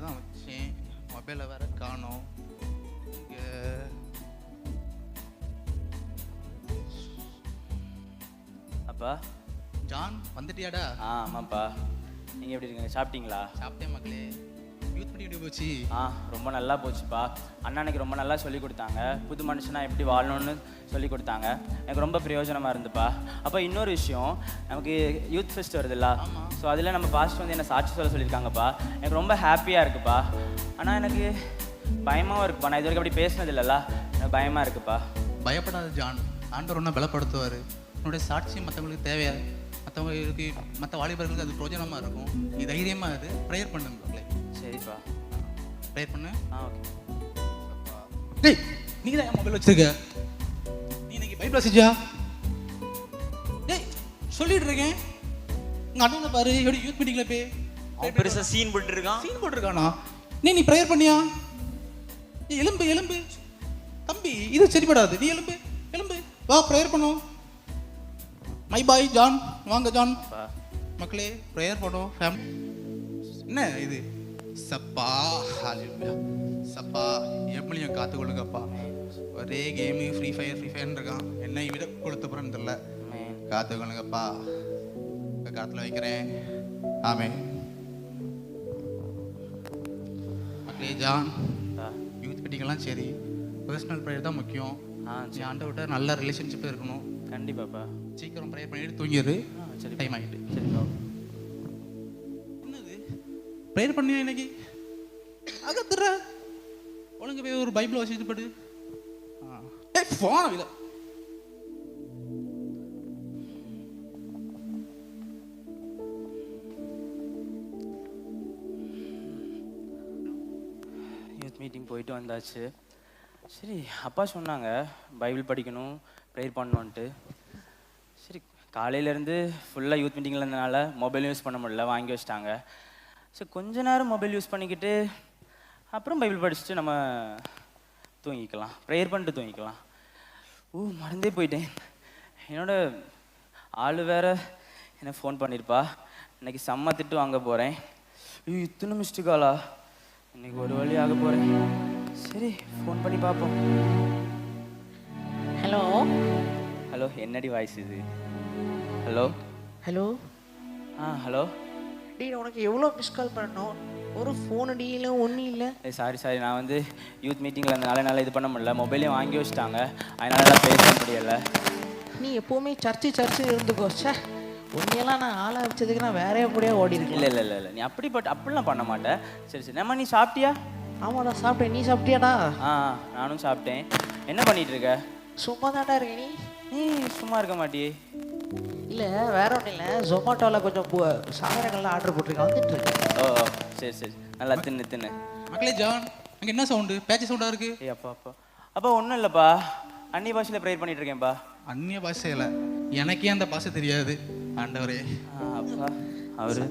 இங்கே தான் வச்சேன். மொபைலை வேற காணோம். அப்பா ஜான் வந்துட்டியாடா? ஆமாப்பா. நீங்கள் எப்படி இருக்கீங்க? சாப்பிட்டீங்களா? சாப்பிட்டேன் மக்களே. யூத் மீட்டிங் எப்படி போச்சு? ரொம்ப நல்லா போச்சுப்பா. அண்ணா எனக்கு ரொம்ப நல்லா சொல்லி கொடுத்தாங்க. புது மனுஷனா எப்படி வாழணும்னு சொல்லி கொடுத்தாங்க. எனக்கு ரொம்ப பிரயோஜனமாக இருந்துப்பா. அப்போ இன்னொரு விஷயம், நமக்கு யூத் ஃபெஸ்ட் வருதுல்ல, ஸோ அதில் நம்ம பாஸ்ட் வந்து என்னை சாட்சி சொல்ல சொல்லியிருக்காங்கப்பா. எனக்கு ரொம்ப ஹாப்பியாக இருக்குப்பா. ஆனால் எனக்கு பயமாகவும் இருக்குப்பா. நான் இது வரைக்கும் அப்படி பேசினது இல்லைல்ல, எனக்கு பயமாக இருக்குப்பா. பயப்படாத ஜான், ஆண்டவர் ஒன்றும் பலப்படுத்துவார். உன்னுடைய சாட்சி மற்றவங்களுக்கு தேவையா, மற்றவங்களுக்கு மற்ற வாலிபர்களுக்கு அது பிரயோஜனமாக இருக்கும். நீ தைரியமாக அது ப்ரேயர் பண்ணுங்க மக்களே. சரிப்பா, ப்ரேயர் பண்ணு. ஓகே. டேய், நீ தான் மொபைல் வச்சிருக்க. நீ இன்னைக்கு பைபிள் செஞ்சா? டேய், சொல்லிட்டு இருக்கேன். உங்க அண்ணனை பாரு எப்படி யூத் மீட்டிங்ல போய் அவன் பெருசாக சீன் போட்டுருக்கானா? நீ ப்ரேயர் பண்ணியா? எலும்பு தம்பி, இது சரிப்படாது. நீ எலும்பு வா, ப்ரேயர் பண்ணும். மை பாய் ஜான், வாங்க ஜான். மக்களே ப்ரேயர் பண்ணும். என்ன இது? சப்பா ஹalleluya. சப்பா எப்படியும் காத்துக்கொள்ளுங்கப்பா. ஒரே கேமு ஃப்ரீ ஃபயர் இருக்கான். என்னை விட கொளுத்தப்புறன்னு தெரியல. காத்துக்கொள்ளுங்கப்பா. காத்துல வைக்கிறேன். ஆமென். மக்களே ஜான், யூத் மீட்டிங்லாம் சரி, பர்சனல் ப்ரேயர் தான் முக்கியம். ஆண்டவர்கிட்ட நல்ல ரிலேஷன்ஷிப் இருக்கணும். கண்டிப்பாப்பா. சீக்கிரம் ப்ரேயர் பண்ணிட்டு தூங்கிடு. சரி, டைம் ஆகிட்டு. சரிப்பா. என்னது ப்ரேயர் பண்ணியா இன்னைக்கு? அகத்துற ஒழுங்கு போய் ஒரு பைபிள் வச்சுட்டு படு. போன இல்லை. யூத் மீட்டிங் போயிட்டு வந்தாச்சு. சரி, அப்பா சொன்னாங்க பைபிள் படிக்கணும், ப்ரேயர் பண்ணணுன்ட்டு. சரி, காலையிலேருந்து ஃபுல்லாக யூத் மீட்டிங்கில் இருந்தனால மொபைல் யூஸ் பண்ண முடியல, வாங்கி வச்சிட்டாங்க. சரி, கொஞ்ச நேரம் மொபைல் யூஸ் பண்ணிக்கிட்டு அப்புறம் பைபிள் படிச்சுட்டு நம்ம தூங்கிக்கலாம், ப்ரேயர் பண்ணிட்டு தூங்கிக்கலாம். மறந்தே போயிட்டேன். என்னோட ஆள் வேற என்ன ஃபோன் பண்ணியிருப்பா. இன்னைக்கு செம்ம திட்டு வாங்க போகிறேன். இத்தனை மிஸ்டு காலா? இன்னைக்கு ஒரு வழி ஆக போகிறேன். சரி, ஃபோன் பண்ணி பார்ப்போம். ஹலோ ஹலோ, என்னடி வாய்ஸ் இது? Hello hello hello. டீ, உனக்கு எவ்வளோ மிஸ் கால் பண்ணணும்? ஒரு ஃபோன் அடியில் ஒன்றும் இல்லை. சாரி, நான் வந்து யூத் மீட்டிங்கில் இருந்தனால என்னால் இது பண்ண முடியல. மொபைலையும் வாங்கி வச்சுட்டாங்க, அதனால பேச முடியலை. நீ எப்போவுமே சர்ச்சு இருந்துக்கோ. சார், உன்னையெல்லாம் நான் ஆளை வச்சதுக்கு நான் வேறைய கூடயே ஓடி இருக்கேன். இல்லை, நீ அப்படிலாம் பண்ண மாட்டேன். சரி, நம்ம நீ சாப்பிட்டியா? ஆமாடா, சாப்பிட்டேன். நீ சாப்பிட்டியாடா? நானும் சாப்பிட்டேன். என்ன பண்ணிட்டு இருக்க? சும்மா தான்டா இருக்க. நீ சும்மா இருக்க மாட்டியே? இல்லை, வேற ஒன்றும் இல்லை. ஜொமாட்டோவில் கொஞ்சம் சாதனங்கள்லாம் ஆர்டர் போட்டிருக்கேன், வந்துட்டு இருக்கு. சரி, நல்லா தின்னு. மக்களே ஜான், அங்கே என்ன சவுண்டு? பேச்சு சவுண்டாக இருக்கு. அப்பா ஒன்றும் இல்லைப்பா, அந்நிய பாஷையில் ப்ரேயர் பண்ணிட்டு இருக்கேன்ப்பா. அந்நிய பாஷையில்? எனக்கே அந்த பாஷை தெரியாது. ஆண்டவரே. அப்பா அவரு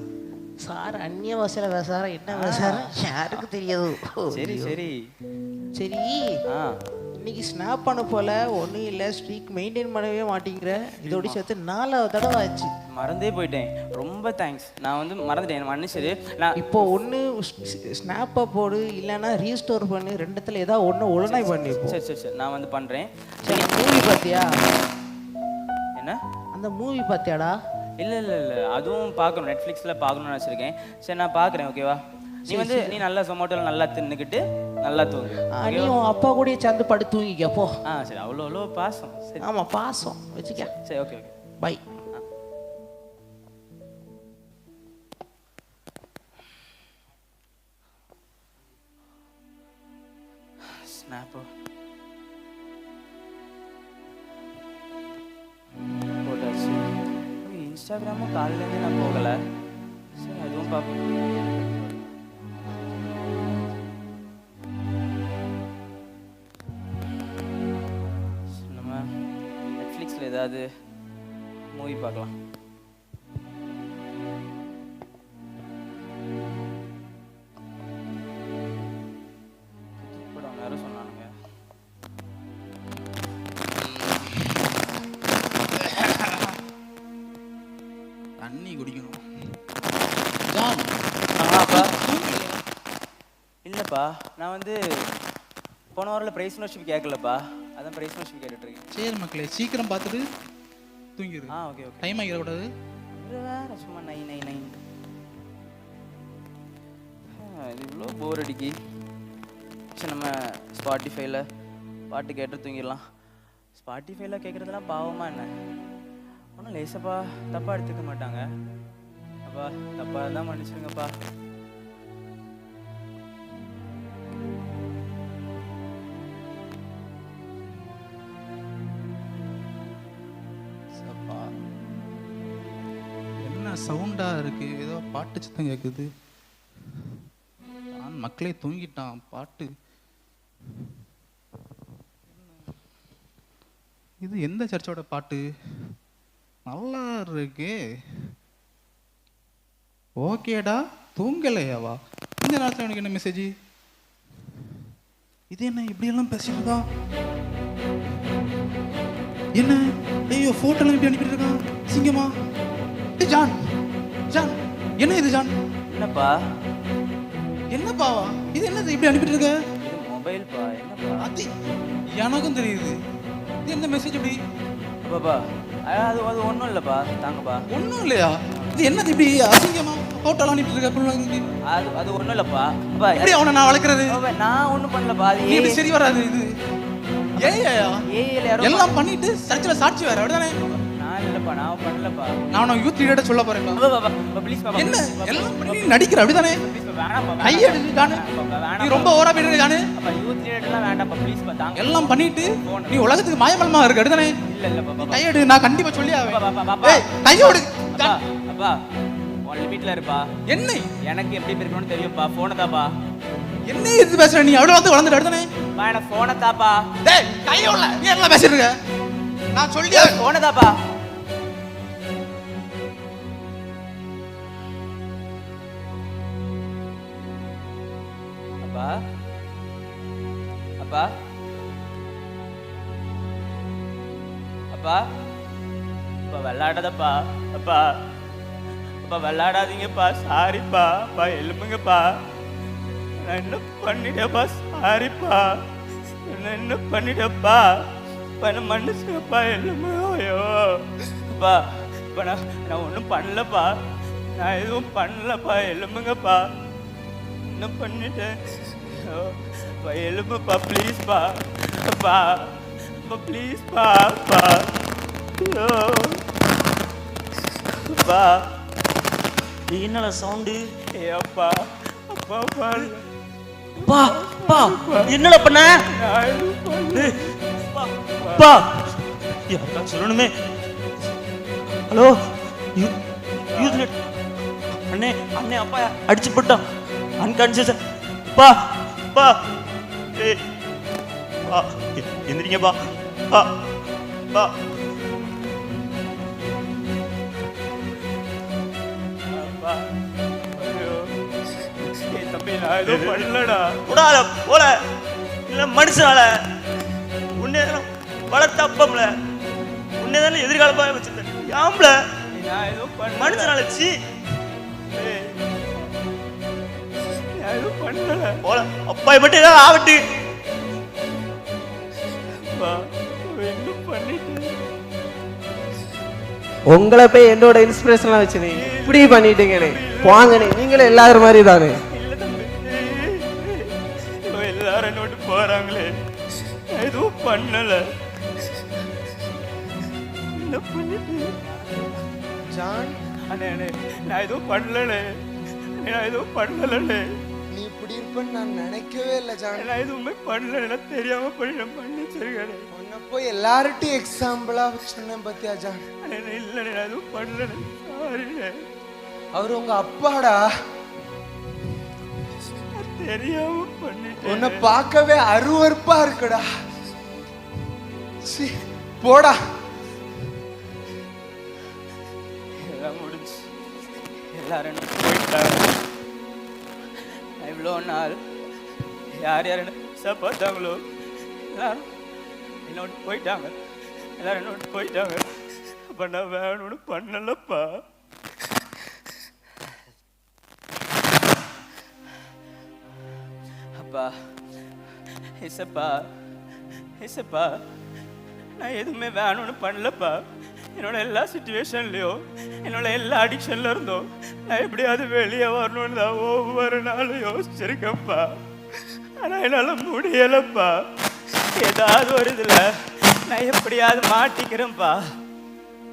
சார் அந்நிய பாஷையில் பேசார? என்ன பேசார யாருக்கு தெரியாது. சரி, இன்னைக்கு ஸ்னாப் பண்ண போல ஒன்றும் இல்லை. ஸ்ட்ரீக் மெயின்டைன் பண்ணவே மாட்டேங்கிற. இதோட சேர்த்து 4வது தடவை ஆச்சு. மறந்தே போயிட்டேன். ரொம்ப தேங்க்ஸ். நான் வந்து மறந்துட்டேன், மன்னிச்சிரு. நான் இப்போ ஒன்று ஸ்னாப்பை போடு, இல்லைன்னா ரீஸ்டோர் பண்ணு. ரெண்டுத்தில் ஏதாவது ஒன்று ஒழுங்காய் பண்ணி. சரி, நான் வந்து பண்ணுறேன். சரி, மூவி பார்த்தியா? என்ன? அந்த மூவி பார்த்தியாடா? இல்லை, அதுவும் பார்க்கணும், நெட்ஃப்ளிக்ஸில் பார்க்கணும்னு நினச்சிருக்கேன். சரி, நான் பார்க்குறேன். ஓகேவா? நீ நல்லா ஜொமேட்டோவில் நல்லா தின்னுக்கிட்டு நல்லா தூங்கு. நீ உன் அப்பா கூட சேர்ந்து படுத்து தூங்கிக்க போ. சரி, அவ்வளோ பாசம். சரி, ஆமாம், பாசம் வச்சுக்க. சரி, ஓகே. பை. ஸ்னாப்போ போட்டாச்சு. இன்ஸ்டாகிராமும் காலையிலேருந்து நான் போகலை. சரி, அதுவும் பார்ப்போம். ஏதாவது மூவி பார்க்கலாம். படம் வேற சொன்னானுங்க. தண்ணி குடிக்கணும். இல்லைப்பா, நான் வந்து போன வாரில் ப்ரைஸ் ஒர்ஷிப் கேட்கலப்பா, அதான் ப்ரைஸ் ஒர்ஷிப் கேட்டுட்ருக்கேன். சரி மக்களே, சீக்கிரம் பார்த்துட்டு தூங்கிடு. Okay okay. டைம் ஆகிடக்கூடாது. வேற சும்மா நை நை நை. இது இவ்வளோ போர் அடிக்கி. சரி, நம்ம ஸ்பாட்டிஃபைல பாட்டு கேட்டு தூங்கிடலாம். ஸ்பாட்டிஃபைல கேட்குறதுலாம் பாவமா என்ன? ஒன்றும் லேசப்பா தப்பாக எடுத்துக்க மாட்டாங்க. அப்பா தப்பாக தான் மன்னிச்சிருங்கப்பா. என்ன சவுண்டா இருக்கு? ஏதோ பாட்டு சத்தம் கேட்குது. நான் மக்களே தூங்கிட்டான். பாட்டு இது எந்த சர்ச்சோட பாட்டு? நல்லா இருக்கு. ஓகேடா, தூங்கலையாவா? இந்த நேரத்தில் எனக்கு என்ன மெசேஜ்? இது என்ன இப்படியெல்லாம் பேசியிருக்கா? என்ன? ஐயோ, போட்டோலாம் இப்படி அனுப்பிட்டு இருக்கான். சிங்கமா? ஜான், ஜான், என்ன இது ஜான்? என்னப்பா? என்னப்பாவா? இது என்னது இப்படி அனுப்பிட்டு இருக்க? மொபைல்ப்பா. என்னப்பா? அது எனக்கும் தெரியுது. இது என்ன மெசேஜ் இப்படி? பாப்பா, அது அது ஒன்றும் இல்லைப்பா, தாங்கப்பா. ஒன்றும் இல்லையா? இது என்னது இப்படி அசிங்கமா போட்டோலாம் அனுப்பிட்டு இருக்க? அது அது ஒன்றும் இல்லைப்பா. அப்பா, எப்படி அவனை நான் வளர்க்குறது? நான் ஒன்றும் பண்ணலப்பா. அது இது சரி வராது. இது எல்லாம் பண்ணிட்டு சர்ச்சில் சாட்சி வேற அப்படிதானே? நான் இல்லப்பா, நான் பண்ணலப்பா. நான் உனக்கு யூத் லீடர் சொல்ல போறேன். ப்ளீஸ் பாப்பா. என்ன எல்லாம் பண்ணி நடிக்கிற அப்படிதானே? கையெடுத்து ஜானு, நீ ரொம்ப ஓரா போயிட்டு ஜானு. அப்பா யூத் லீடர்லாம் வேண்டாம்ப்பா, ப்ளீஸ் பா. தாங்க. எல்லாம் பண்ணிட்டு நீ உலகத்துக்கு மாயமலமா இருக்கு அப்படிதானே? இல்ல இல்ல பாப்பா. கையெடு, நான் கண்டிப்பா சொல்லி ஆவேன். ஏய் கையோடு. அப்பா அப்பா உன் லிமிட்ல இருப்பா. என்ன? எனக்கு எப்படி இருக்கணும்னு தெரியும்ப்பா. போனை தாப்பா. என்ன இது பேசுற நீ? அவ்வளவு வந்து வளர்ந்துட்டு அப்படிதானே? பா, எனக்கு போனை தாப்பா. டேய் கையோட நீ என்ன பேசிட்டு இருக்க? நான் சொல்லியா போனை தாப்பா. அப்பா அப்பா அப்பா அப்பா விளையாடாதப்பா. அப்பா அப்பா விளையாடாதீங்கப்பா. சாரிப்பா. அப்பா எழுப்புங்கப்பா. நான் என்ன பண்ணிட்டேப்பா? சாரிப்பா. நான் என்ன பண்ணிட்டேப்பா? அப்பா என்ன மன்னிச்சுங்கப்பா. எழுப்புங்க. ஐயோ அப்பா, அப்பா நான் ஒன்றும் பண்ணலப்பா. நான் எதுவும் பண்ணலப்பா. எழுப்புங்கப்பா. என்ன பண்ணிட்டேன்? அப்பா எழுப்புப்பா, ப்ளீஸ்ப்பா. அப்பா அப்பா ப்ளீஸ்ப்பா. அப்பா ஐயோ அப்பா. என்னல சவுண்டு? ஏ அப்பா அப்பா அப்பா பா பா என்னல பண்ண? பா யாரா சொல்லணுமே. ஹலோ யூத் அண்ணே, அண்ணே அப்பா அடிச்சு போட்டான். அன்கான்சியஸ். பா பா ஏய் பா எந்திரிங்க பா. பா பா பா. ஐயோ ஏய் தம்பி, நான் எதுவும் பண்ணலடா. உடால போல இல்ல மனுஷனால உன்னை வளர்த்த அப்பம்ல உன்னை தானே எதிர்காலமா வச்சிருந்தேன். யாம்ல நான் எதுவும் பண்ணல. மனுஷனால சி நான் எதுவும் பண்ணல. போல அப்பா மட்டும் ஏதாவது ஆவட்டு. அப்பா என்ன பண்ணிட்டேன்? உங்களை போய் என்னோட இன்ஸ்பிரேஷன்லாம் வச்சு நீ இப்படி பண்ணிட்டீங்கண்ணே. வாங்கண்ணே, நீங்களே எல்லாரும் மாதிரி தானே. இல்ல தம்பி, எல்லாரும் என்னோட போறாங்களே. நான் எதுவும் பண்ணல. என்ன பண்ணிட்டேன்? ஜான், அண்ணே அண்ணே, நான் எதுவும் பண்ணலண்ணே. நான் எதுவும் பண்ணலண்ணே. நீ இப்படி இருப்பேன்னு நான் நினைக்கவே இல்லை ஜான். நான் எதுவுமே பண்ணல. நான் தெரியாம பண்ணிட்டேன். மன்னிச்சிருக்கேன். உன்னை போய் எல்லார்ட்டையும் எக்ஸாம்பிளா சொன்னேன் பத்தியா ஜான். அண்ணே இல்லண்ணே, நான் எதுவும் பண்ணலண்ணே. சாரிண்ணே. அவர் உங்க அப்பாடா. தெரியாம பண்ணிட்டேன். உன்னை பார்க்கவே அருவருப்பா இருக்குடா. சீ, போடா. எல்லாம் முடிஞ்சு எல்லாரும் என்ன போயிட்டாங்க. நான் இவ்வளோ நாள் யார் யார் என்ன பார்த்தாங்களோ எல்லாரும் என்னோட போயிட்டாங்க. எல்லாரும் என்னோட போயிட்டாங்க. அப்போ நான் வேணும்னு பண்ணலப்பா. அப்பா ஏசப்பா ஏசப்பா நான் எதுவுமே வேணும்னு பண்ணலப்பா. என்னோட எல்லா சுச்சுவேஷன்லையும் என்னோட எல்லா அடிக்ஷன்ல இருந்தோம் நான் எப்படியாவது வெளியே வரணும்னு தான் ஒவ்வொரு நாளும் யோசிச்சிருக்கேன்ப்பா. ஆனால் என்னால் முடியலைப்பா. ஏதாவது ஒரு இதில் நான் எப்படியாவது மாட்டிக்கிறேன்ப்பா.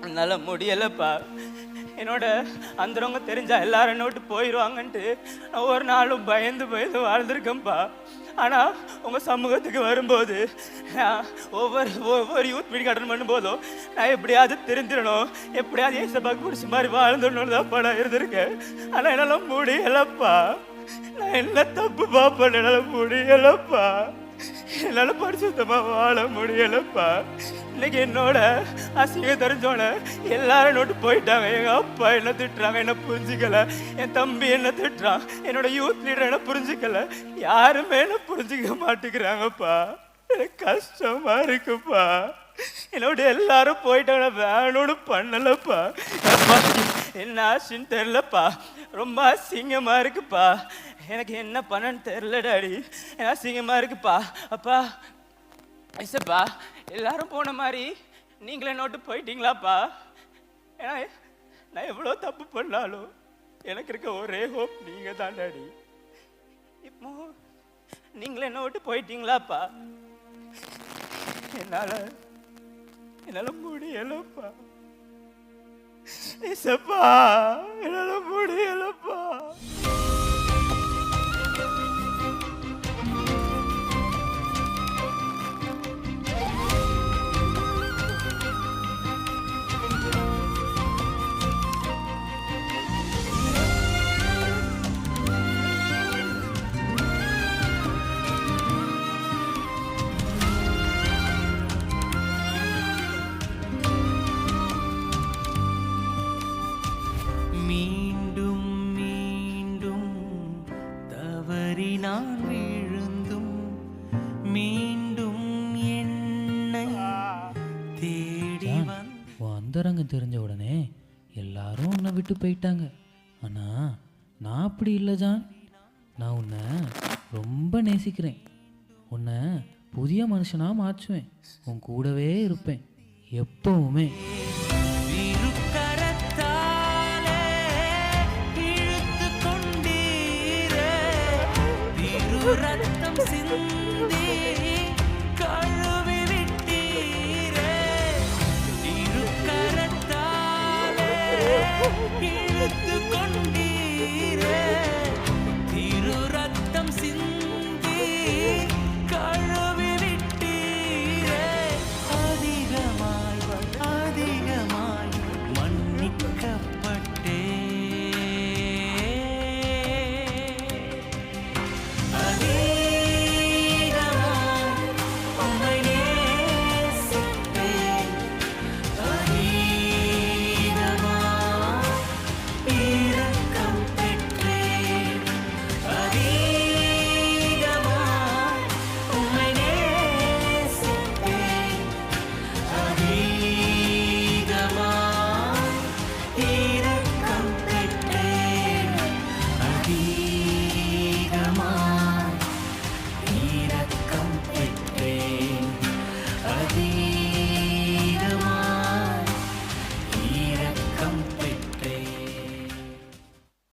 என்னால் முடியலைப்பா. என்னோட அந்தரவங்க தெரிஞ்சா எல்லாரும் என்ன விட்டு போயிடுவாங்கன்ட்டு நான் ஒரு நாளும் பயந்து பயந்து வாழ்ந்திருக்கேன்ப்பா. ஆனால் உங்கள் சமூகத்துக்கு வரும்போது ஒவ்வொரு யூத் மீட்டிங் அட்டன் பண்ணும்போதும் நான் எப்படியாவது தெரிஞ்சிடணும், எப்படியாவது ஏசப்பாக்கு பிடிச்ச மாதிரி வாழ்ந்துடணும்னு தான்ப்பா நான் இருந்திருக்கேன். ஆனால் என்னால் முடியலப்பா. நான் என்ன தப்பு பாப்பேன், என்னால் முடியலப்பா. என்னால் பரிசுத்தமாக வாழ முடியலப்பா. இன்னைக்கு என்னோட அசிங்கம் தெரிஞ்சோட எல்லாரும் நோட்டு போயிட்டாங்க. எங்க அப்பா என்ன திட்டுறாங்க, என்ன புரிஞ்சுக்கல. என் தம்பி என்ன திட்டுறான், என்னோட யூத் லீடர் என்ன புரிஞ்சுக்கல. யாருமே என்ன புரிஞ்சுக்க மாட்டேங்கிறாங்கப்பா. எனக்கு கஷ்டமா இருக்குப்பா. என்னோட எல்லாரும் போயிட்டாங்க, வேணும்னு பண்ணலப்பா. என்ன ஆச்சுன்னு தெரிலப்பா. ரொம்ப அசிங்கமா இருக்குப்பா. எனக்கு என்ன பண்ணன்னு தெரில டாடி. எனக்கு அசிங்கமா இருக்குப்பா. அப்பா ஐசப்பா எல்லாரும் போன மாதிரி நீங்களே நோட்டு போயிட்டீங்களாப்பா. ஏன்னா நான் எவ்வளோ தப்பு பண்ணாலும் எனக்கு இருக்க ஒரே ஹோப் நீங்க தான் டாடி. இப்போ நீங்களே நோட்டு போயிட்டீங்களாப்பா. என்னால முடியலப்பா. ஐசப்பா என்னால முடியலப்பா. மீண்டும் மீண்டும் தவறி நான் விழுந்தும் மீண்டும் என்னை தேடி உன் அந்தரங்கம் தெரிஞ்ச உடனே எல்லாரும் உன்னை விட்டு போயிட்டாங்க. ஆனால் நான் அப்படி இல்லை ஜான். நான் உன்னை ரொம்ப நேசிக்கிறேன். உன்னை புதிய மனுஷனாக மாற்றுவேன். உன் கூடவே இருப்பேன் எப்பவுமே. ரத்தம் சிந்தி கழுவி விட்டீரே, திருக்கரத்தாலே இழுத்து கொண்டீரே.